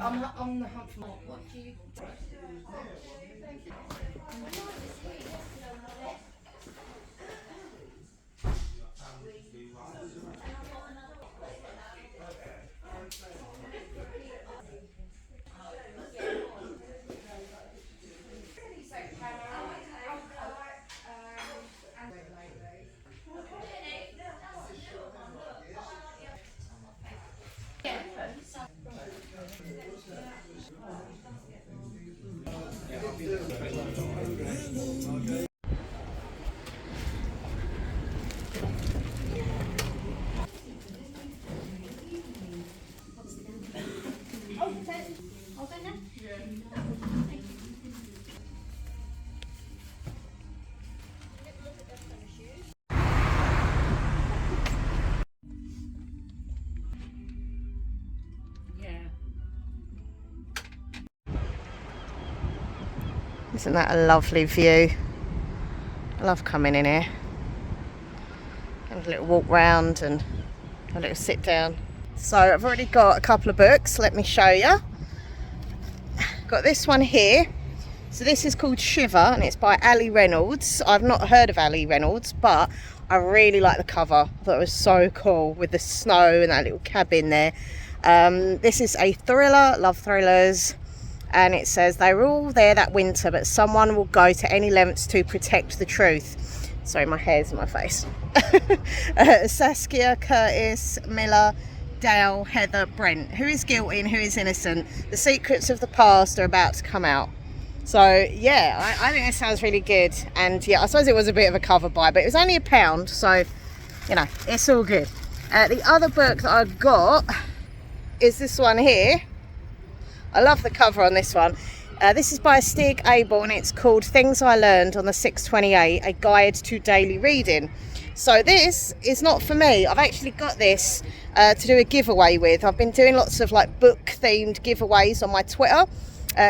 I'm on the hunt for more. What do you? Isn't that a lovely view? I love coming in here. Have a little walk round and a little sit down. So I've already got a couple of books. Let me show you. Got this one here. So this is called Shiver and it's by Ali Reynolds. I've not heard of Ali Reynolds, but I really like the cover. I thought it was so cool with the snow and that little cabin there. This is a thriller, love thrillers. And it says, they were all there that winter, but someone will go to any lengths to protect the truth. Sorry, my hair's in my face. Saskia, Curtis, Miller, Dale, Heather, Brent. Who is guilty and who is innocent? The secrets of the past are about to come out. So, yeah, I think it sounds really good. And, yeah, I suppose it was a bit of a cover buy, but it was only £1. So, you know, it's all good. The other book that I've got is this one here. I love the cover on this one. This is by Stig Abel and it's called Things I Learned on the 628, A Guide to Daily Reading. So this is not for me. I've actually got this to do a giveaway with. I've been doing lots of like book themed giveaways on my Twitter.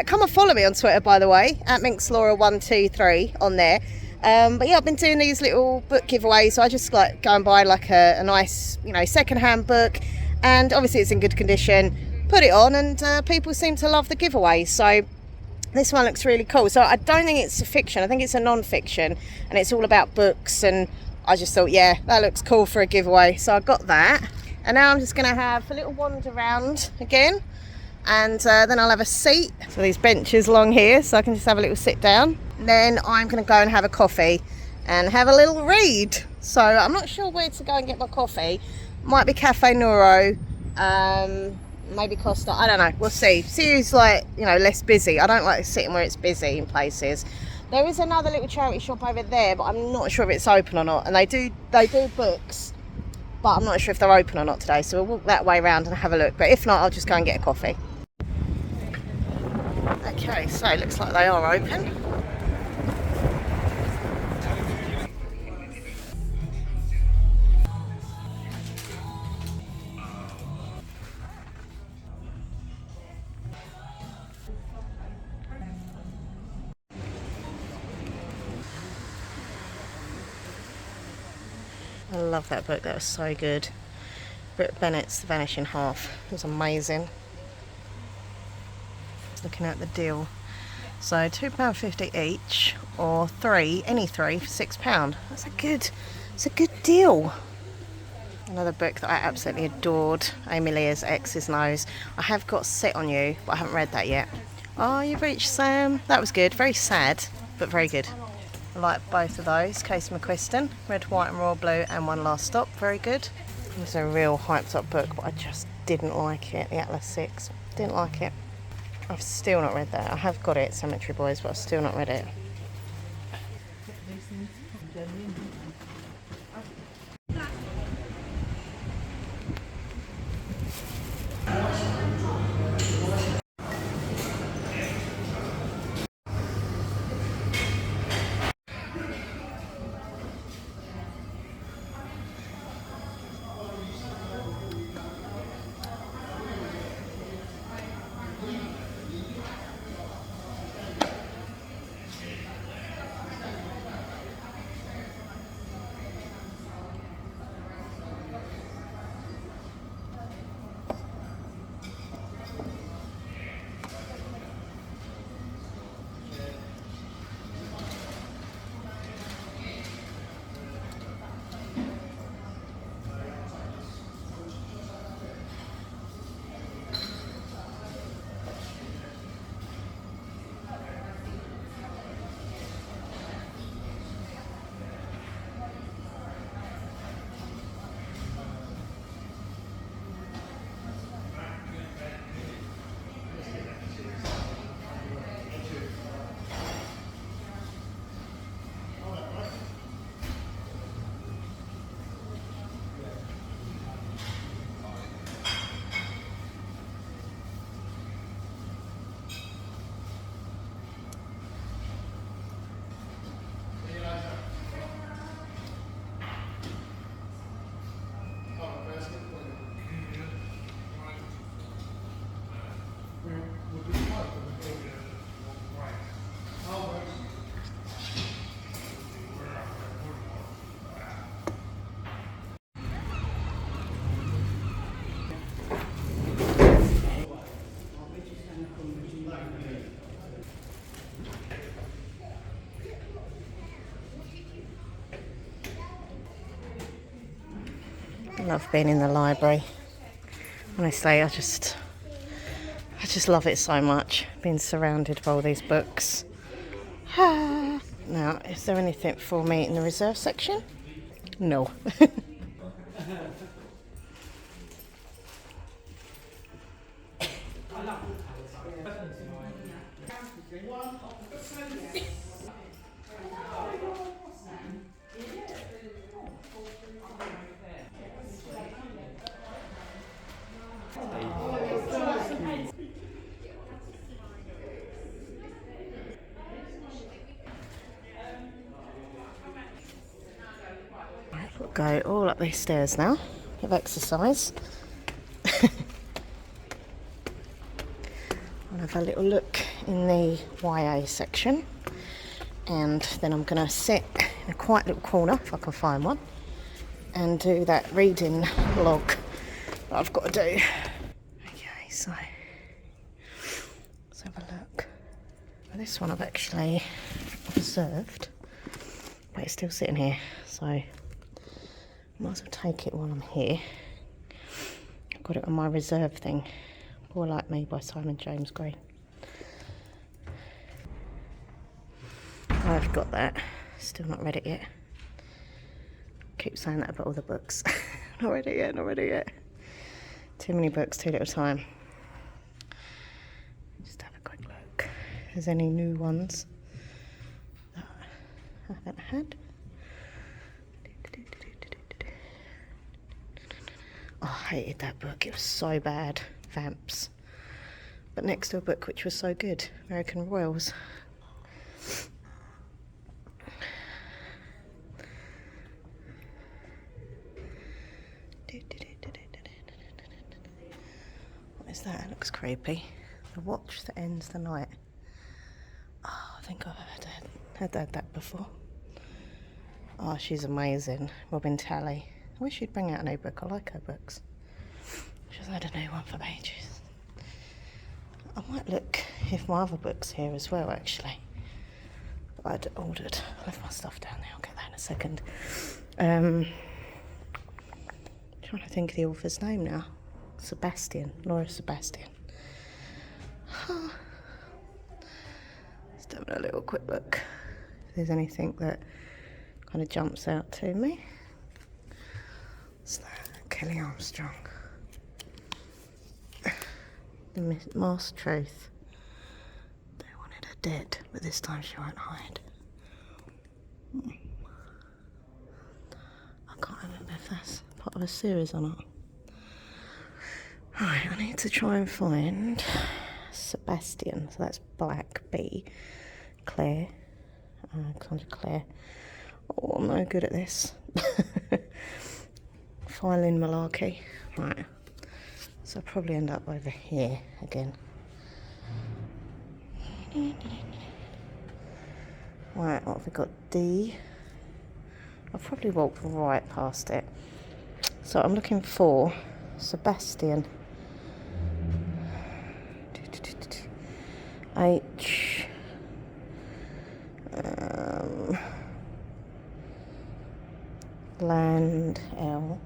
Come and follow me on Twitter, by the way, at MinxLaura123 on there. But yeah, I've been doing these little book giveaways. So I just like go and buy like a nice, you know, second-hand book. And obviously it's in good condition. Put it on and people seem to love the giveaway. So this one looks really cool. So I don't think it's a fiction. I think it's a non-fiction and it's all about books. And I just thought, yeah, that looks cool for a giveaway. So I got that. And now I'm just going to have a little wander around again. And then I'll have a seat. So these benches along here, so I can just have a little sit down. Then I'm going to go and have a coffee and have a little read. So I'm not sure where to go and get my coffee. Might be Cafe Neuro. Maybe Costa, I don't know, we'll see who's like, you know, less busy. I don't like sitting where it's busy in places. There is another little charity shop over there, but I'm not sure if it's open or not, and they do books, but I'm not sure if they're open or not today, so we'll walk that way around and have a look, but if not, I'll just go and get a coffee. Okay, so it looks like they are open. I love that book, that was so good. Britt Bennett's The Vanishing Half, it was amazing. Looking at the deal. So £2.50 each, or any three for £6. It's a good deal. Another book that I absolutely adored, Amy Lear's X's Nose. I have got Set on You, but I haven't read that yet. Oh, You've Reached Sam. That was good, very sad, but very good. I like both of those. Casey McQuiston, Red, White and Royal Blue and One Last Stop, very good. It's a real hyped up book, but I just didn't like it. The Atlas 6, didn't like it. I've still not read that. I have got it, Cemetery Boys, but I've still not read it. I love being in the library. Honestly, I just love it so much, being surrounded by all these books. Now, is there anything for me in the reserve section? No. We'll go all up these stairs now, of exercise. I'll have a little look in the YA section, and then I'm going to sit in a quiet little corner, if I can find one, and do that reading log that I've got to do. Okay, so let's have a look. Well, this one I've actually reserved, but it's still sitting here, so I might as well take it while I'm here. I've got it on my reserve thing. Poor Like Me by Simon James Green. I've got that. Still not read it yet. Keep saying that about all the books. Not read it yet, not read it yet. Too many books, too little time. Just have a quick look. If there's any new ones that I haven't had. Oh, I hated that book. It was so bad. Vamps. But next to a book which was so good, American Royals. What is that? It looks creepy. The watch that ends the night. Oh, I think I've had that before. Oh, she's amazing. Robin Talley. I wish she'd bring out a new book. I like her books. She's had a new one for ages. I might look if my other book's here as well, actually. I'd ordered. I left my stuff down there. I'll get that in a second. Trying to think of the author's name now. Sebastian. Laura Sebastian. Just having a little quick look. If there's anything that kind of jumps out to me. What's that? Kelly Armstrong. The Masked Truth. They wanted her dead, but this time she won't hide. I can't remember if that's part of a series or not. Right, I need to try and find Sebastian. So that's Black B. Claire. Alexandra Claire. Oh, I'm no good at this. Filing malarkey. Right. So I'll probably end up over here again. Right, what have we got? D. I'll probably walk right past it. So I'm looking for Sebastian. H. Land L.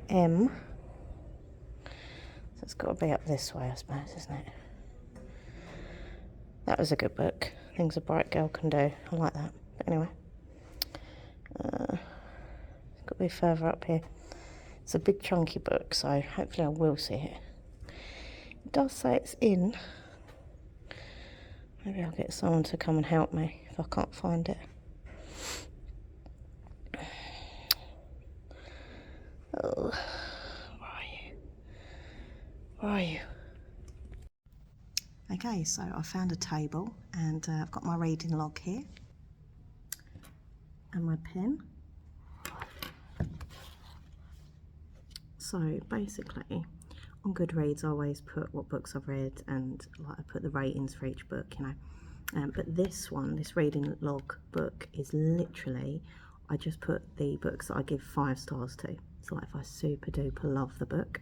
M. So it's got to be up this way, I suppose, isn't it? That was a good book. Things a Bright Girl Can Do. I like that. But anyway. It's got to be further up here. It's a big chunky book, so hopefully I will see it. It does say it's in. Maybe I'll get someone to come and help me if I can't find it. Oh, where are you? Where are you? Okay, so I found a table and I've got my reading log here and my pen. So basically, on Goodreads I always put what books I've read and like I put the ratings for each book, you know. But this one, this reading log book, is literally, I just put the books that I give 5 stars to. So like if I super duper love the book,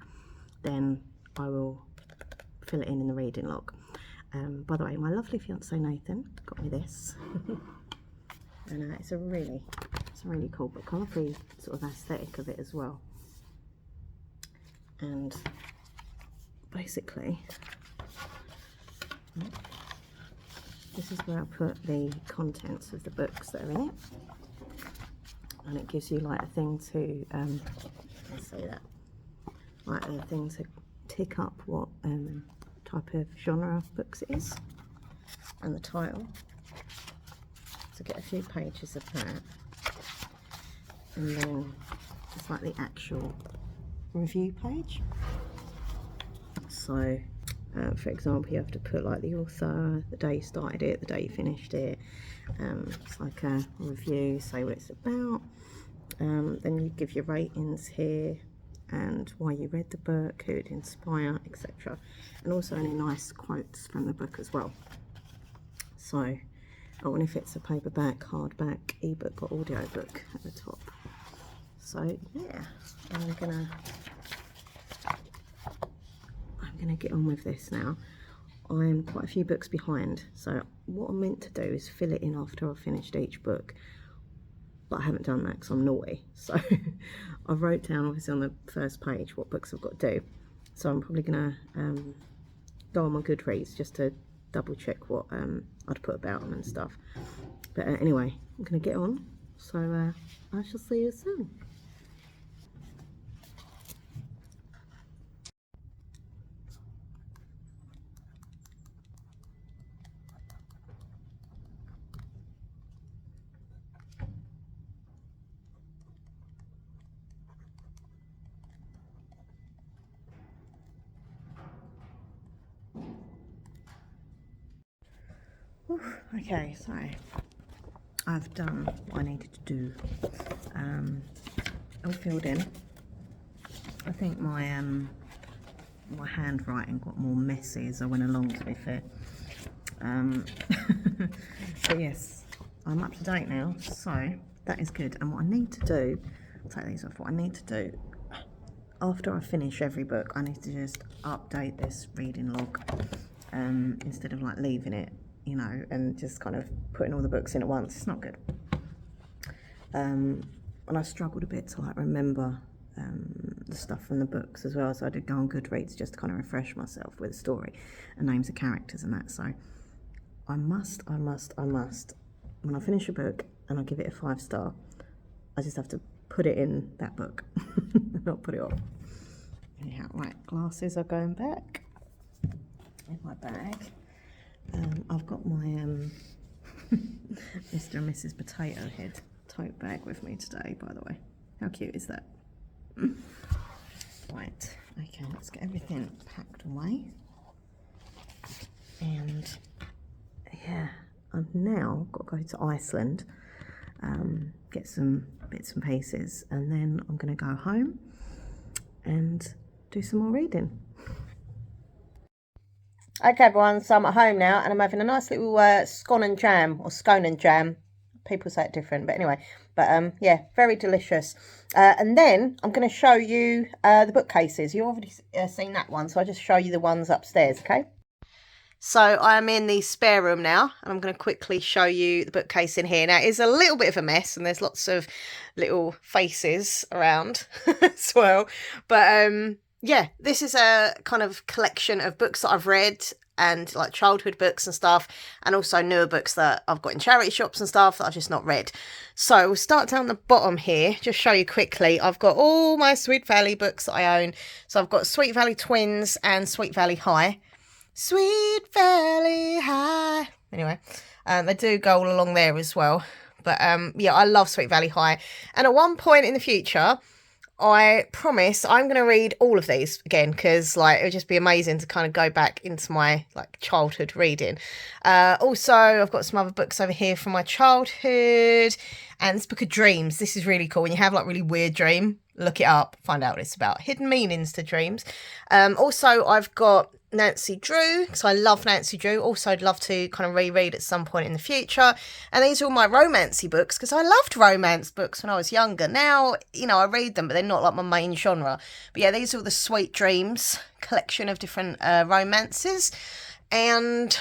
then I will fill it in the reading log. By the way, my lovely fiance Nathan got me this. And it's a really It's a really cool book. I love the sort of aesthetic of it as well. And basically, this is where I put the contents of the books that are in it. And it gives you like a thing to, let's say that, like a thing to tick up what type of genre of books it is, and the title. So get a few pages of that, and then just like the actual review page. So for example, you have to put like the author, the day you started it, the day you finished it. It's like a review, say what it's about. Then you give your ratings here and why you read the book, who it inspired, etc. And also any nice quotes from the book as well. So, oh, and if it's a paperback, hardback, ebook or audiobook at the top. So yeah, I'm gonna get on with this now. I'm quite a few books behind, so what I'm meant to do is fill it in after I've finished each book, but I haven't done that because I'm naughty. So I wrote down obviously on the first page what books I've got to do, so I'm probably gonna go on my Goodreads just to double check what I'd put about them and stuff. But anyway, I'm gonna get on, so I shall see you soon. Okay, so I've done what I needed to do. All filled in. I think my my handwriting got more messy as I went along, to be fair. But yes, I'm up to date now, so that is good. And what I need to do, I'll take these off. What I need to do after I finish every book, I need to just update this reading log instead of like leaving it, you know, and just kind of putting all the books in at once. It's not good. And I struggled a bit to like remember the stuff from the books as well, so I did go on Goodreads just to kind of refresh myself with the story and names of characters and that. So I must, when I finish a book and I give it a 5-star, I just have to put it in that book, not put it off. Anyhow, right, glasses are going back in my bag. I've got my Mr. and Mrs. Potato Head tote bag with me today, by the way. How cute is that? Right, okay, let's get everything packed away. And yeah, I've now got to go to Iceland, get some bits and pieces, and then I'm going to go home and do some more reading. Okay everyone, so I'm at home now and I'm having a nice little scone and jam, or scone and jam. People say it different, but anyway. But yeah, very delicious. And then I'm going to show you the bookcases. You've already seen that one, so I'll just show you the ones upstairs, okay? So I'm in the spare room now, and I'm going to quickly show you the bookcase in here. Now, it's a little bit of a mess, and there's lots of little faces around as well. But yeah, this is a kind of collection of books that I've read, and like childhood books and stuff, and also newer books that I've got in charity shops and stuff that I've just not read. So we'll start down the bottom here, just show you quickly. I've got all my Sweet Valley books that I own. So I've got Sweet Valley Twins and Sweet Valley High. Sweet Valley High. Anyway, they do go all along there as well. But yeah, I love Sweet Valley High. And at one point in the future, I promise I'm going to read all of these again, because like it would just be amazing to kind of go back into my like childhood reading. Also, I've got some other books over here from my childhood, and this book of dreams. This is really cool. When you have like really weird dream, look it up, find out what it's about. Hidden meanings to dreams. Also, I've got Nancy Drew, because I love Nancy Drew. Also, I'd love to kind of reread at some point in the future. And these are all my romancy books, because I loved romance books when I was younger. Now, you know, I read them, but they're not like my main genre. But yeah, these are all the Sweet Dreams collection of different romances. And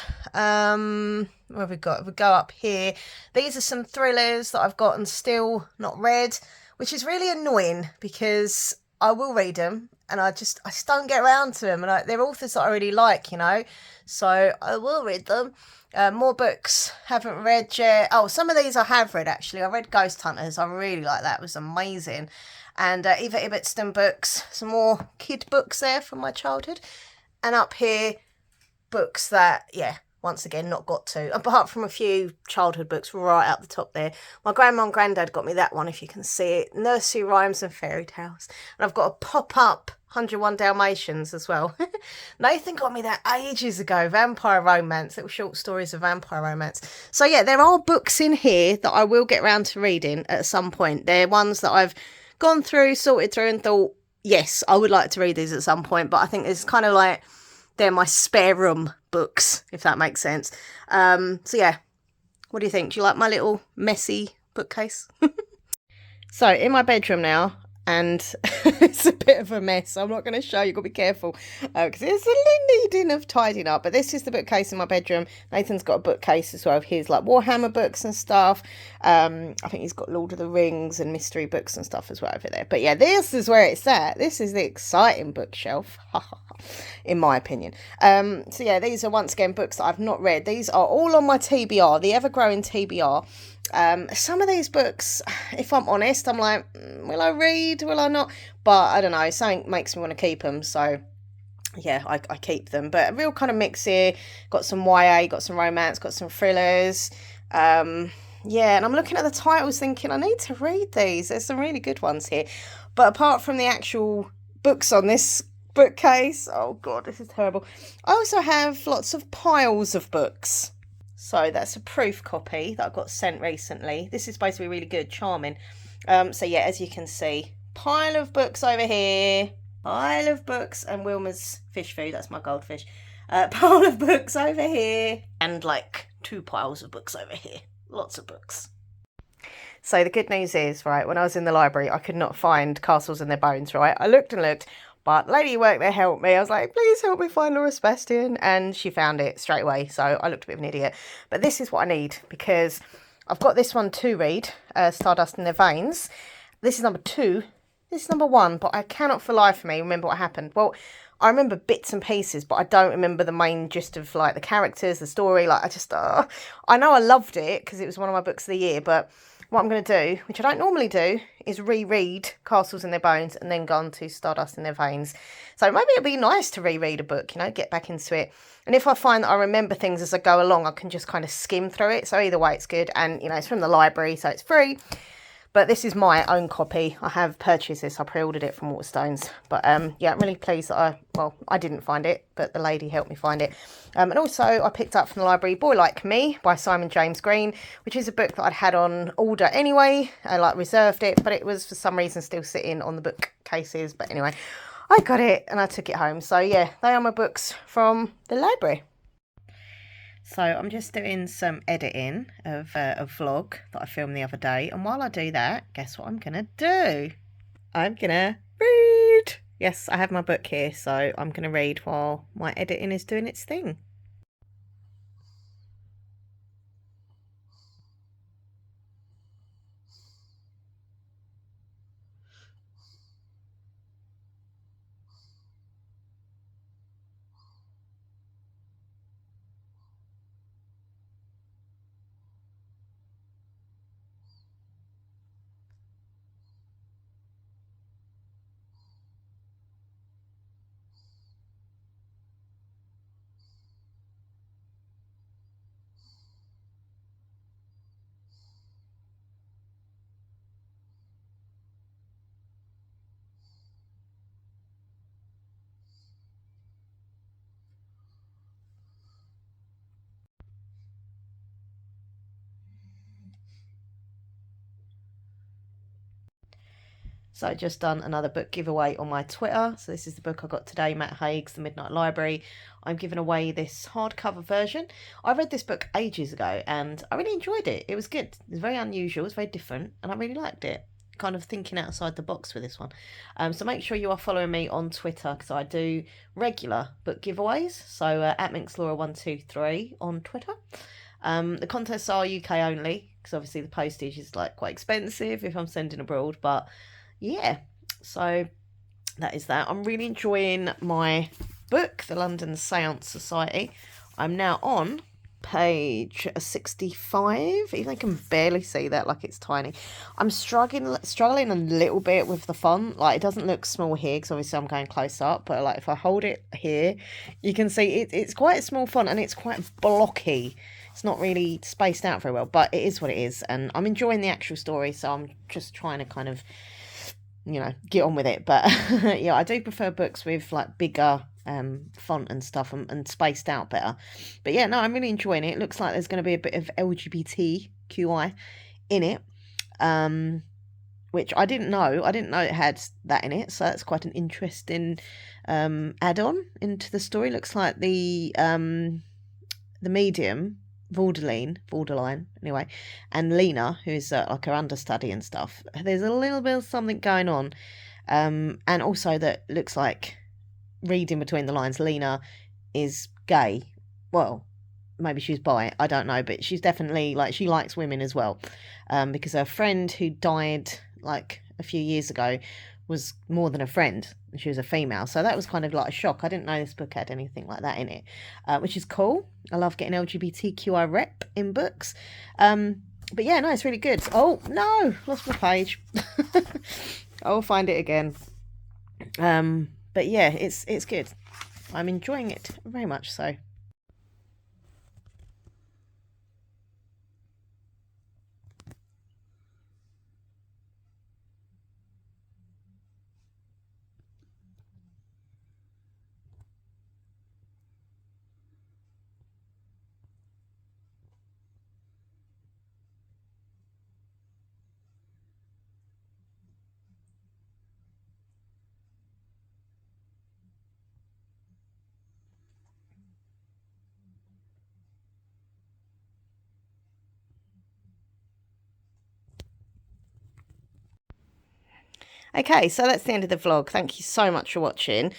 Where have we got? If we go up here, these are some thrillers that I've got and still not read, which is really annoying because I will read them and I just don't get around to them. And they're authors that I really like, you know, so I will read them. More books haven't read yet. Oh, some of these I have read actually. I read Ghost Hunters. I really like that. It was amazing. And Eva Ibbotson books, some more kid books there from my childhood. And up here, books that, yeah, once again, not got to. Apart from a few childhood books right up the top there. My grandma and granddad got me that one, if you can see it. Nursery Rhymes and Fairy Tales. And I've got a pop-up 101 Dalmatians as well. Nathan got me that ages ago. Vampire Romance, little short stories of vampire romance. So yeah, there are books in here that I will get around to reading at some point. They're ones that I've gone through, sorted through and thought, yes, I would like to read these at some point. But I think it's kind of like they're my spare room books, if that makes sense. So yeah, what do you think? Do you like my little messy bookcase? So in my bedroom now, and it's a bit of a mess. I'm not going to show you. You've got to be careful because it's a needing of tidying up. But this is the bookcase in my bedroom. Nathan's got a bookcase as well of his like Warhammer books and stuff. I think he's got Lord of the Rings and mystery books and stuff as well over there. But yeah, this is where it's at. This is the exciting bookshelf, in my opinion. So yeah, these are once again books that I've not read. These are all on my TBR, the ever-growing TBR. Some of these books, if I'm honest, I'm like, will I read? Will I not? But I don't know, something makes me want to keep them. So yeah, I keep them. But a real kind of mix here. Got some YA, got some romance, got some thrillers. Yeah, and I'm looking at the titles thinking I need to read these. There's some really good ones here. But apart from the actual books on this bookcase, oh God, this is terrible. I also have lots of piles of books. So that's a proof copy that I got sent recently. This is supposed to be really good, charming. So yeah, as you can see, pile of books over here. Pile of books and Wilma's fish food. That's my goldfish. Pile of books over here. And like 2 piles of books over here. Lots of books. So the good news is, right, when I was in the library, I could not find Castles and Their Bones, right? I looked and looked. But the lady who worked there helped me. I was like, please help me find Laura Sebastian. And she found it straight away. So I looked a bit of an idiot. But this is what I need because I've got this one to read, Stardust in Their Veins. This is number 2. This is number 1. But I cannot for life of me remember what happened. Well, I remember bits and pieces, but I don't remember the main gist of like the characters, the story. Like I just, I know I loved it because it was one of my books of the year. But what I'm going to do, which I don't normally do, is reread Castles in Their Bones and then go on to Stardust in Their Veins. So maybe it'd be nice to reread a book, you know, get back into it. And if I find that I remember things as I go along, I can just kind of skim through it. So either way, it's good. And, you know, it's from the library, so it's free. But this is my own copy. I have purchased this. I pre-ordered it from Waterstones. But yeah, I'm really pleased that I didn't find it, but the lady helped me find it. And also I picked up from the library Boy Like Me by Simon James Green, which is a book that I'd had on order anyway. I like reserved it, but it was for some reason still sitting on the bookcases. But anyway, I got it and I took it home. So yeah, they are my books from the library. So I'm just doing some editing of a vlog that I filmed the other day. And while I do that, guess what I'm going to do? I'm going to read. Yes, I have my book here, so I'm going to read while my editing is doing its thing. So I just done another book giveaway on my Twitter. So this is the book I got today, Matt Haig's The Midnight Library. I'm giving away this hardcover version. I read this book ages ago and I really enjoyed it. It was good. It was very unusual. It was very different and I really liked it. Kind of thinking outside the box for this one. So make sure you are following me on Twitter because I do regular book giveaways. So at MinxLaura123 on Twitter. The contests are UK only because obviously the postage is like quite expensive if I'm sending abroad. But yeah, so that is that. I'm really enjoying my book, The London Seance Society. I'm now on page 65. Even I can barely see that, like it's tiny. I'm struggling a little bit with the font. Like, it doesn't look small here because obviously I'm going close up, but like if I hold it here, you can see it's quite a small font and it's quite blocky. It's not really spaced out very well, but it is what it is, and I'm enjoying the actual story, so I'm just trying to kind of, you know, get on with it. But yeah, I do prefer books with like bigger font and stuff, and spaced out better. But yeah, no, I'm really enjoying it. It looks like there's going to be a bit of LGBTQI in it, which I didn't know. I didn't know it had that in it, so that's quite an interesting add-on into the story. Looks like the medium, Vorderline anyway, and Lena, who's like her understudy and stuff, there's a little bit of something going on, and also that looks like, reading between the lines, Lena is gay. Well, maybe she's bi, I don't know, but she's definitely, like, she likes women as well, because her friend who died like a few years ago was more than a friend. She was a female, so that was kind of like a shock. I didn't know this book had anything like that in it, which is cool. I love getting LGBTQI rep in books. But yeah, no, it's really good. Oh no, lost my page. I'll find it again. But yeah, it's good. I'm enjoying it very much so. Okay, so that's the end of the vlog. Thank you so much for watching.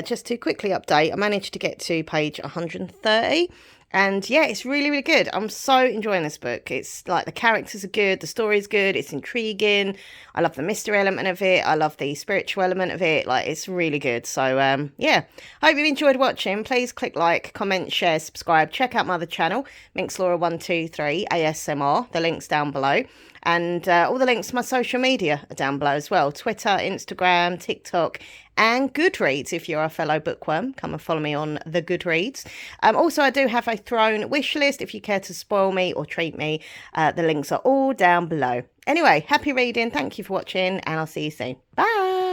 Just to quickly update, I managed to get to page 130. And yeah, it's really, really good. I'm so enjoying this book. It's like the characters are good, the story's good, it's intriguing. I love the mystery element of it. I love the spiritual element of it. Like, it's really good. So yeah, hope you enjoyed watching. Please click like, comment, share, subscribe. Check out my other channel, Minxlaura123 ASMR. The link's down below. And all the links to my social media are down below as well. Twitter, Instagram, TikTok, and Goodreads. If you're a fellow bookworm, come and follow me on the Goodreads. Also, I do have a Throne wish list if you care to spoil me or treat me. The links are all down below. Anyway, happy reading. Thank you for watching, and I'll see you soon. Bye.